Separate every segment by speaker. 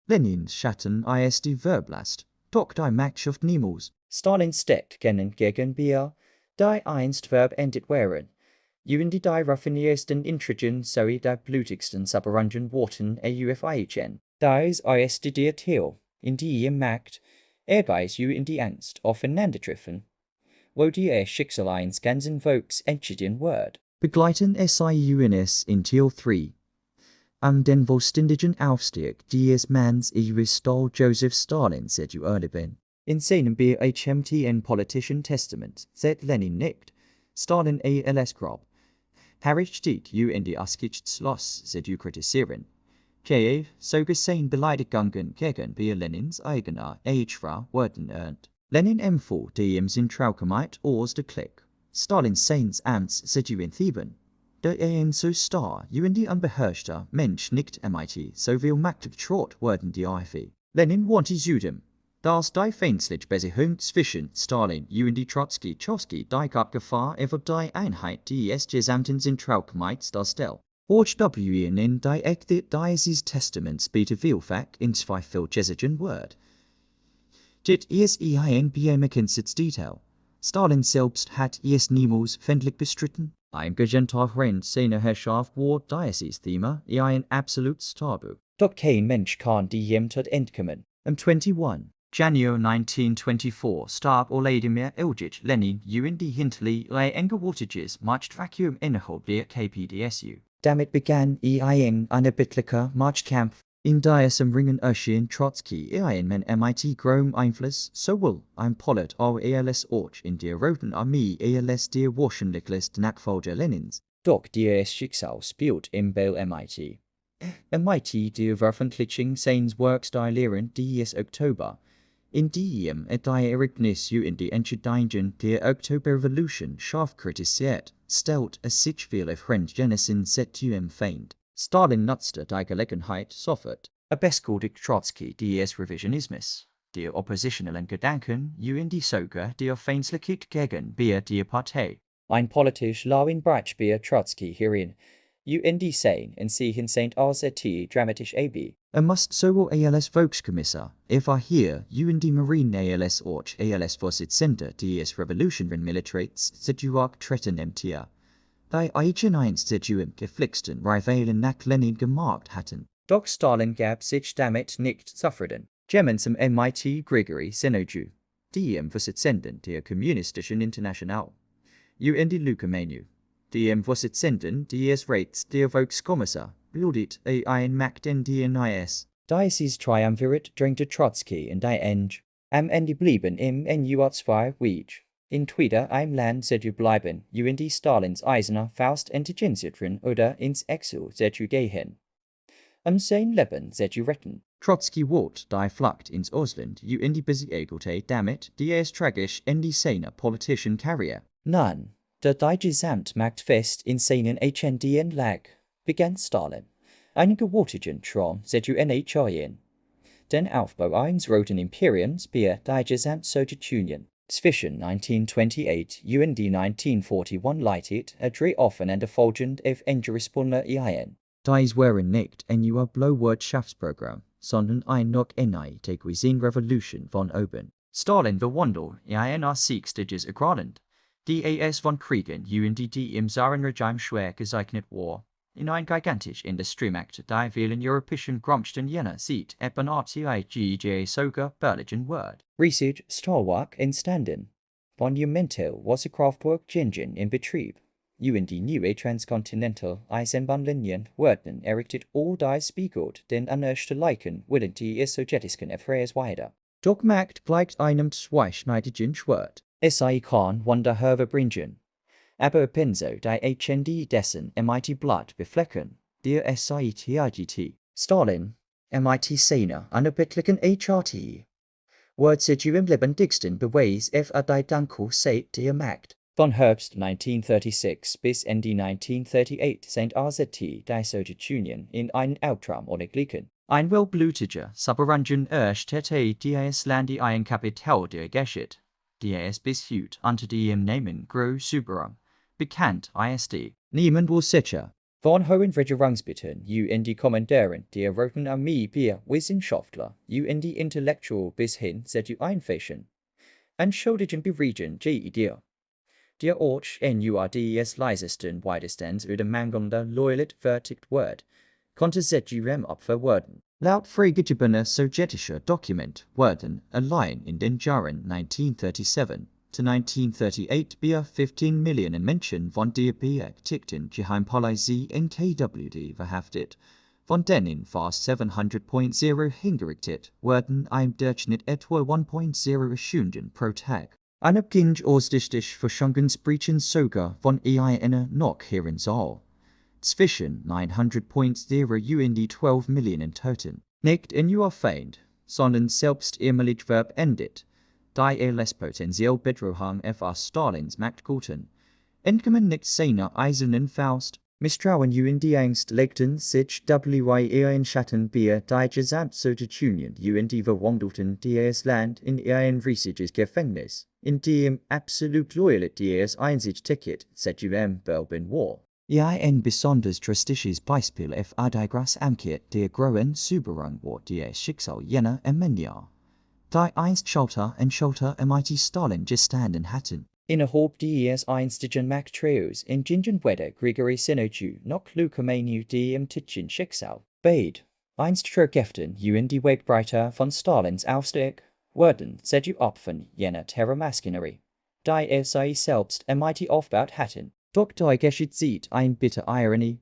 Speaker 1: Lenin Schatten ist die Verblast, doch die Herrschaft niemals.
Speaker 2: Stalin steckt gegen wir, die einst verbeendet wären. Die raffiniersten Intrigen sowie die blutigsten Saberungen Worten aufeichen. Dies ist der Teil, in die Macht, Ehrgeiz in die Angst aufeinandertreffen, wo die Schicksal eines ganzen Volks entschieden wird.
Speaker 1: Begleiten SIUNS in Teil 3. An den vollständigen Aufstieg des Manns ihres Stahl Joseph Stalin seht erleben.
Speaker 2: In seinem BHMTN Politischen Testament seht Lenin nicht, Stalin als Grab. Harris steht in die Auschwitzschloss seht kritisieren. Kiew, so gesehen Beleidigungen gegen Lenins eigener Frau wurden ernt. Lenin empfahl dem sin Traukeit aus der Klick. Stalin seines Amts seht in Theben. Der so star die unbeherrschter Mensch nicht MIT, so viel Macht betrot wurden die Eife. Lenin wanted Juden. Das die feindliche Beziehung zwischen Stalin und die Trotzki die Abgefahr über die Einheit des gesamten Zentralgemeints darstellt. Hochstapeln in die Echte dieses Testaments bitte vielfach in zweifelgesigen Wort. Dit ist ein bemerkenswertes Detail. Stalin selbst hat es niemals öffentlich bestritten. Ein Genialer seiner Herrschaft war dieses Thema ein absolutes Tabu. Doch kein Mensch kann dem tot entkommen.
Speaker 1: Am 21. January 1924 starb Vladimir Ilyich Lenin und die hinterliche Engewartiges Marschvakuum innerhalb der KPDSU.
Speaker 2: Damit begann ein unerbittlicher Marschkampf.
Speaker 1: In diesem Ringen erschien Trotzki ein Mann MIT großen Einfluss sowohl im Polit als auch in der Roten Armee als der wahrscheinlichste Nachfolger Lenins.
Speaker 2: Doch das Schicksal spielt im Bell MIT. MIT der Veröffentlichung seines Werks die Lehren des Oktober. In dem die Ereignis in die Entscheidungen der Oktoberrevolution scharf kritisiert, stellt es sich viele Fremdgenessen zu Feind. Stalin nutzte die Gelegenheit sofort.
Speaker 1: Beschuldigt Trotzki des Revisionismus, der oppositionellen Gedanken und die Sorge der Feindlichkeit gegen die Partei.
Speaker 2: Ein politisch lauen Beispiel Trotzki hierin. Die sein in sich in St. AZT dramatisch AB.
Speaker 1: Must sowohl als Volkskommissar, hier und die Marine als auch als Vorsitzender des Revolutionären Militaries treten MTA. Die einst geflixten Rivalen nach Lenin gemacht hatten.
Speaker 2: Doch Stalin gab sich damit nicht zufrieden.
Speaker 1: German zum MIT Gregory Sinoju, dem Vorsitzenden der Kommunistischen International. Und die Leukämie, dem Vorsitzenden des Rats der Volkskommissar, bildet ein Macht in die NIS.
Speaker 2: Dieses Triumvirat drängte Trotzki in die Eng. Am Ende blieben im NUR 2 Weg. In Twitter im Land bleiben und die Stalins eiserner Faust intelligieren oder ins Exil gehen. Sein Leben retten.
Speaker 1: Trotzki ward die Flucht ins Ausland und die Besiegelte damit die tragisch in die seiner politischen Karriere.
Speaker 2: Nun, da die Gesamtmacht fest in seinen Händen lag, begann Stalin, einige Wortigen Traum NHIen. Den Aufbau eines Roten Imperiums bei der Gesamtsowjetunion. Zwischen 1928 und 1941 leitet drei aufeinanderfolgend auf Engerespulner ein.
Speaker 1: Dies waren nicht nur Blauwirtschaftsprogramm, sondern ein noch eine Revolution von oben. Stalin bewunderte nach Siegsstages ergründend, die von Kriegen und die im Zarenregime schwer gezeichnet war, in ein gigantisch Industriemacht die vielen europäischen Großstädten jener sieht eben RTIGJ sogar berlichen wird.
Speaker 2: Riesig Stahlwerk entstanden. Monumental was Kraftwerk Gingen in Betrieb. Und die neue Transkontinental Eisenbahnlinien wurden errichtet, all dies spiegelt den unerstelllichen Willen die sowjetischen Erfreues weiter.
Speaker 1: Doch Macht gleicht einem zweischneidigen Schwert.
Speaker 2: Es kann Wunder bringen. Aber ebenso die HND dessen MIT Blatt beflecken, der SITIGT. Stalin, MIT seiner unerbittlichen HRT. Wird sich im lebendigsten Beweis auf die Danko seit der Macht. Von Herbst 1936 bis Ende 1938 sind AZT die Sowjetunion in einen Albtraum untergliedert.
Speaker 1: Ein wohlblutiger Saberungen erstätte das Land ein Kapital der Geschichte, das bis heute unter dem Namen Groß Superung bekannt ist. Niemand war sicher, Von Hohenwege-Rangsbitten, die Kommandeurin der Roten Armee der Wissenschaftler, die Intellektual bis hin zu Einfächen. Anschuldigen beregen dir. Der Ort des leisesten Widerstands oder mangelnder Loyalität vertickt wird, konnte Opfer werden.
Speaker 2: Laut freigegebener sowjetischer Dokument wurden allein in den Jahren 1937 to 1938 bei 15 Millionen Menschen von der beächtigten Geheimpolizei in KWD verhaftet, von denen fast 700.0 hingerichtet wurden, im Durchschnitt etwa 1.0 Stunden pro Tag. Unabhängig ausdichtig Verschwörungsbrechen sogar von eine noch höheren Zahl. Zwischen 900.0 und 12 Millionen Toten. Nicht in ihr Feind, sondern selbst ihr Militärverb endet, die das Potenzial Bedrohung für Stalins Macht guten. Entkommen nicht seiner eisernen Faust. Misstrauen in die Angst legten sich in Schatten bei die Gesamtsowjetunion die verwandelten das Land in ein riesiges Gefängnis, in dem absolut Loyalität das einzige Ticket zu Belben war. Ein besonders drastisches Beispiel für die Grausamkeit der großen Zuberung war das Schicksal jener Männer, die einst Schulter an Schulter mit Stalin gestanden hatten.
Speaker 1: Innerhalb des einstigen Machttreus ingingen weder Grigori Sinoju noch Lukamenu dem Titchen Schicksal. Beide, einst Vergiften die Wegbreiter von Stalins Aufstieg, wurden zu Opfern jener Terrormaschinerie, die es sie selbst aufgebaut hatten.
Speaker 2: Doch die Geschichte sieht eine bittere Ironie.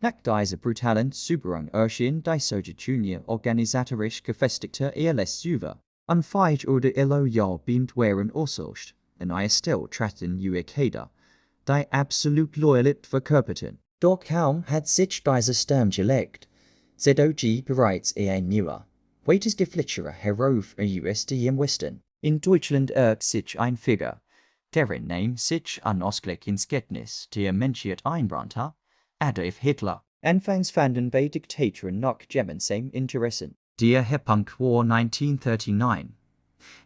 Speaker 2: Nach dieser brutalen Zuberung erschien die Sowjetunion organisatorisch gefestigter als Süver, unfähig oder illoyal beamt waren aussaucht, und still traten Kader, die absolut Loyalität verkörperten.
Speaker 1: Doch kaum hat sich dieser Sturm gelegt, ZOG bereits ein neuer, weiters geflitscherer herauf im Westen.
Speaker 2: In Deutschland sich ein Führer, deren Name sich unausgleich ins Gedächtnis der Menschheit einbrannte, Adolf Hitler.
Speaker 1: Anfangs fanden bei Diktatoren noch gemeinsame Interessen.
Speaker 2: Der Höhepunkt war 1939.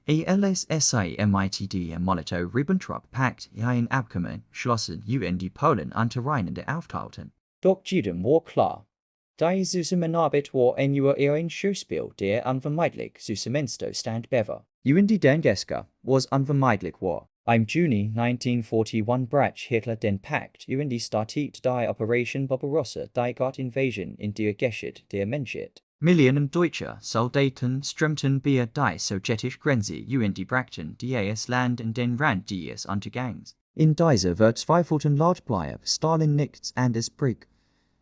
Speaker 2: Als der Molotov-Ribbentrop-Pakt ein Abkommen schlossen die Polen untereinander auftauten.
Speaker 1: Doch jedem war klar, die Zusammenarbeit war nur ein Schauspiel, der unvermeidlich zusammensto stand bever.
Speaker 2: Die Dengeska was unvermeidlich war.
Speaker 1: Im Juni 1941 brach Hitler den Pakt die Statut der Operation Barbarossa die Gott-Invasion in der Geschichte der Menschheit.
Speaker 2: Millionen deutscher Soldaten strömten bei die sowjetische Grenze die brachten das Land in den Rand des Untergangs. In dieser verzweifelten Lage blieb Stalin nichts anderes übrig.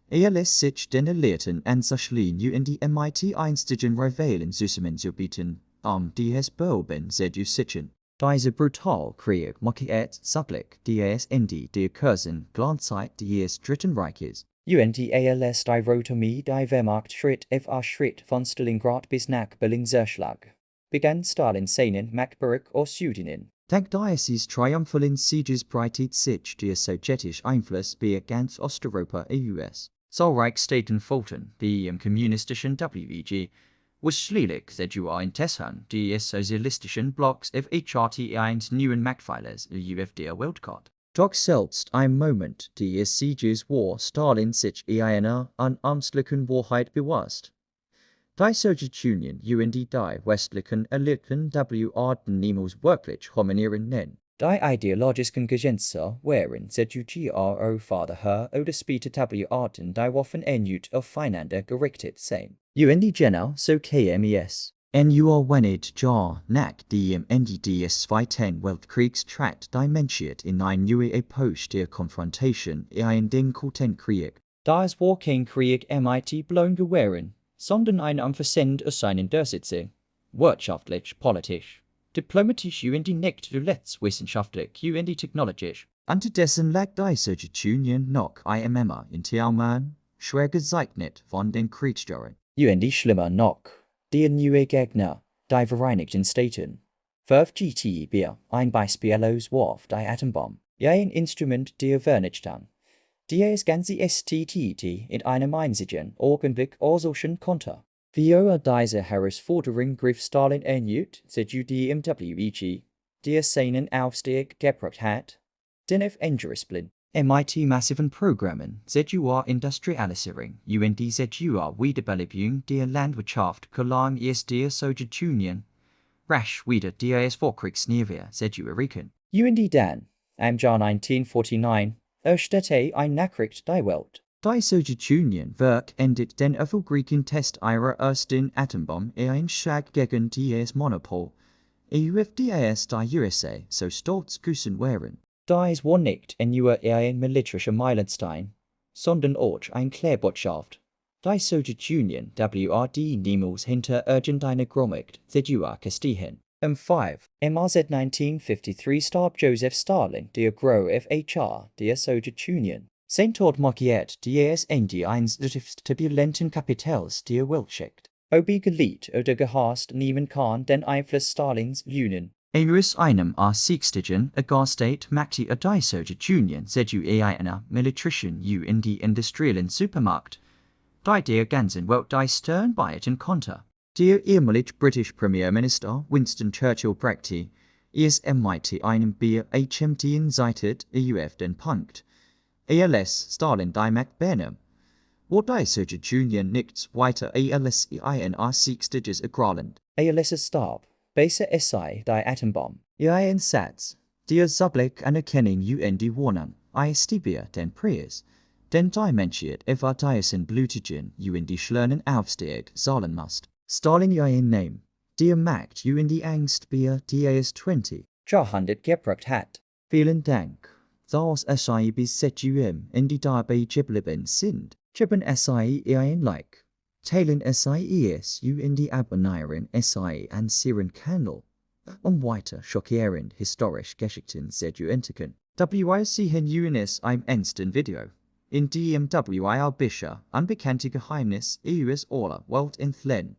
Speaker 2: Lässt sich den Alliierten anzuschauen die einstigen Rivalen zusammenzubieten, das Belben zu sichern. Dieser brutale Krieg markiert zugleich das Ende der kurzen Glanzzeit des Dritten Reiches.
Speaker 1: Als die Rote Armee die Wehrmacht Schritt für Schritt von Stalingrad bis nach Berlin zerschlag, begann Stalin seinen Machtberg aus Süden.
Speaker 2: Dank dieses triumphalen Sieges breitet sich der sowjetische Einfluss bei ganz Osteuropa US. Zahlreiche Staaten folgten dem kommunistischen WG, was schließlich zu Interessen des sozialistischen Blocks eines neuen Machtpfeilers auf der Weltkarte. Doch selbst im Moment des Sieges war Stalin sich einer unumstößlichen Wahrheit bewusst. Die Sowjetunion die westlichen Alliierten wollten niemals wirklich hominieren nennen.
Speaker 1: Die ideologischen Gegensätze waren ZUGRO vorher oder später Arten die Waffen aufeinander gerichtet sein.
Speaker 2: Genau so KMES. Wenig Jahr nach dem Ende des Zweiten Weltkriegs trat die Menschheit in eine neue Epoche der Konfrontation in den Kalten Krieg.
Speaker 1: Das war kein Krieg blown gewesen, sondern eine Umfassend Auseinandersetzung, wirtschaftlich, politisch, diplomatisch die nicht zuletzt wissenschaftlich die technologisch.
Speaker 2: Unterdessen lag die Sowjetunion noch immer in Taiwan, schwer gezeichnet von den Kriegsjahren.
Speaker 1: Die schlimmer noch, der neue Gegner, die Vereinigten Staaten. 5GT ein beispiellos warf die Atombombe, ein Instrument der Vernichtung, das ganze STT in einem einzigen Augenblick aussuchen konnte. Für diese Herausforderung griff Stalin erneut zu dem WEG, der seinen Aufstieg gebracht hat, den auf Angriffsblind. MIT massiven Programmen, ZUR Industrialisering, UNDZUR Wiederbelebung der Landwirtschaft gelang ist der Sowjetunion, rasch wieder das Vorkriegsniveau ZURiken.
Speaker 2: UND Dan, am Jahr 1949, erstattete eine Nachricht die Welt.
Speaker 1: Die Sowjetunion Werk endet den erfolgreichen Test ihrer ersten Atombombe ein Schlag gegen das Monopol, auf das die USA so stolz gewesen wären.
Speaker 2: Dies war nicht nur ein militärischer Meilenstein, sondern auch eine Klärbotschaft. Die Sowjetunion WRD niemals hinter irgendeiner Grommacht ZUR gestehen. 5. Im März 1953 starb Joseph Stalin, der Großvater der Sowjetunion. Sein Tod markiert das Ende eines des turbulenten Kapitals der Weltschicht. Ob geliebt oder gehasst, niemand kann den Einfluss Stalins lügen.
Speaker 1: Aus einem ersichtlichen Augustate machte die Sowjetunion ZUR einer militärischen und die industriellen Supermacht, die der ganzen Welt die Stirn bieten konnte. Der ehemalige britische Premierminister Winston Churchill brachte es mit einem bestimmten Seite auf den Punkt. Ließ Stalin die Macht beherrschen, wo die Sowjetunion nichts weiter als ein ersichtliches Agrarland.
Speaker 2: Ließ starb. Besser es sei die Atombombe.
Speaker 1: Ein Satz, der Sublik Anerkennung die Warnung, stibier den Preis, den die Menschheit über diesen blutigen die schlernen Aufstieg zahlen muss. Stalin ein Name, der Macht die Angst bei das 20.
Speaker 2: Jahrhundert gebracht hat.
Speaker 1: Vielen Dank, dass es bis in die dabei geblieben sind. Geben es ein Like. Teilen es in die Abonnieren an Siren Kanal, weiter schockierend historisch Geschichten zu entdecken. Sehen es im nächsten Video, in dem wir bisher unbekannte Geheimnis aus aller Welt enthüllen.